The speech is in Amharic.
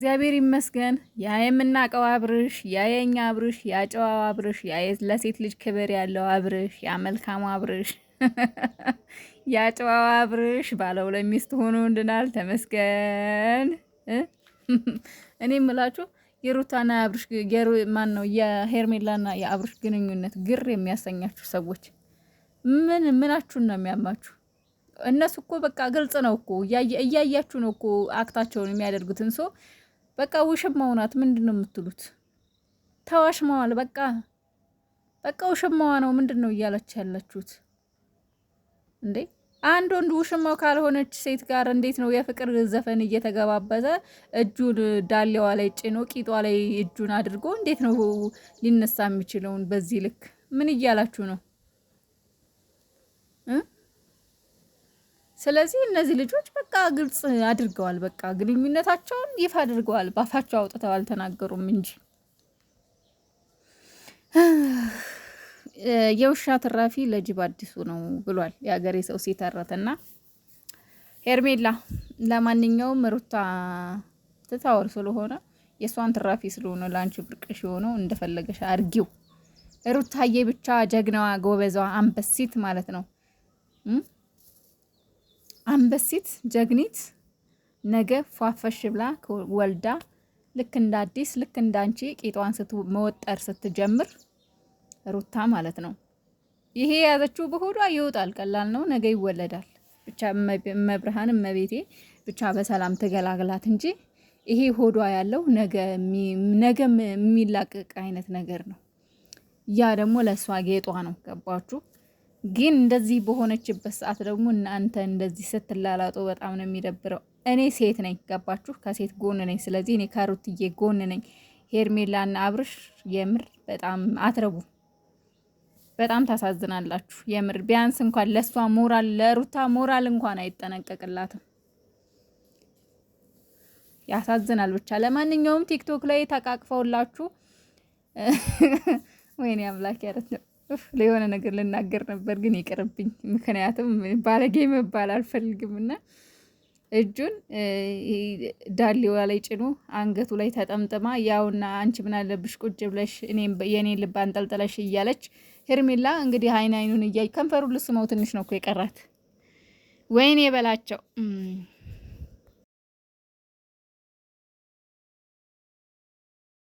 እግዚአብሔር ይመስገን። ያ የምናውቀው አብርሽ፣ ያ የኛ አብርሽ፣ ያ ጨዋው አብርሽ፣ ያ ለሴት ልጅ ክብር ያለው አብርሽ፣ ያ መልካሙ አብርሽ፣ ያ ጨዋው አብርሽ ባለው ለሚስት ሆኖ እንድናል ተመስገን። እኔ የምላችሁ የሩታና የአብርሽ ማን ነው የሄርሜላና የአብርሽ ግንኙነት ግር የሚያሰኛችሁ ሰዎች ምናችሁን ነው የሚያማችሁ? እነሱ እኮ በቃ ግልጽ ነው እኮ እያያችሁ ነው እኮ አክታቸውን የሚያደርጉትን ሰው በቃ ውሽማው ናት። ምንድን ነው የምትሉት? ተዋሽመዋል። በቃ ውሽማዋ ነው። ምንድን ነው እያላች ያላችሁት እንዴ? አንድ ወንድ ውሽማው ካልሆነች ሴት ጋር እንዴት ነው የፍቅር ዘፈን እየተገባበዘ እጁን ዳሌዋ ላይ ጭኖ ቂጧ ላይ እጁን አድርጎ እንዴት ነው ሊነሳ የሚችለውን? በዚህ ልክ ምን እያላችሁ ነው? ስለዚህ እነዚህ ልጆች በቃ ግልጽ አድርገዋል። በቃ ግንኙነታቸውን ይፋ አድርገዋል። ባፋቸው አውጥተው አልተናገሩም እንጂ የውሻ ትራፊ ለጅብ አዲሱ ነው ብሏል የሀገሬ ሰው ሲተረትና ሄርሜላ ለማንኛውም ሩታ ትታወር ስለሆነ የእሷን ትራፊ ስለሆነ ለአንቺ ብርቅሽ የሆነው እንደፈለገሽ አድርጊው። ሩታዬ ብቻ ጀግናዋ ጎበዟ አንበሲት ማለት ነው። አንበሲት ጀግኒት ነገ ፏፈሽ ብላ ወልዳ ልክ እንደ አዲስ ልክ እንዳንቺ ቂጧን መወጠር ስትጀምር ሩታ ማለት ነው። ይሄ የያዘችው በሆዷ ይወጣል። ቀላል ነው። ነገ ይወለዳል። ብቻ መብርሃን መቤቴ ብቻ በሰላም ተገላግላት እንጂ ይሄ ሆዷ ያለው ነገ የሚላቀቅ አይነት ነገር ነው። ያ ደግሞ ለእሷ ጌጧ ነው። ገባችሁ? ግን እንደዚህ በሆነችበት ሰዓት ደግሞ እናንተ እንደዚህ ስትላላጡ በጣም ነው የሚደብረው። እኔ ሴት ነኝ። ገባችሁ? ከሴት ጎን ነኝ። ስለዚህ እኔ ከሩትዬ ጎን ነኝ። ሄርሜላና አብርሽ የምር በጣም አትረቡ። በጣም ታሳዝናላችሁ። የምር ቢያንስ እንኳን ለሷ ሞራል ለሩታ ሞራል እንኳን አይጠነቀቅላትም። ያሳዝናል ብቻ። ለማንኛውም ቲክቶክ ላይ ተቃቅፈውላችሁ ወይኔ አምላክ ያረት ነው። ለሆነ ነገር ልናገር ነበር ግን ይቅርብኝ። ምክንያቱም ባለጌ መባል አልፈልግምና እጁን ዳሌዋ ላይ ጭኖ አንገቱ ላይ ተጠምጥማ ያውና አንቺ ምን አለብሽ ቁጭ ብለሽ የኔን ልብ አንጠልጥለሽ እያለች ሄርሜላ እንግዲህ አይኑን እያይ ከንፈሩ ልስመው ትንሽ ነው እኮ የቀራት። ወይኔ በላቸው።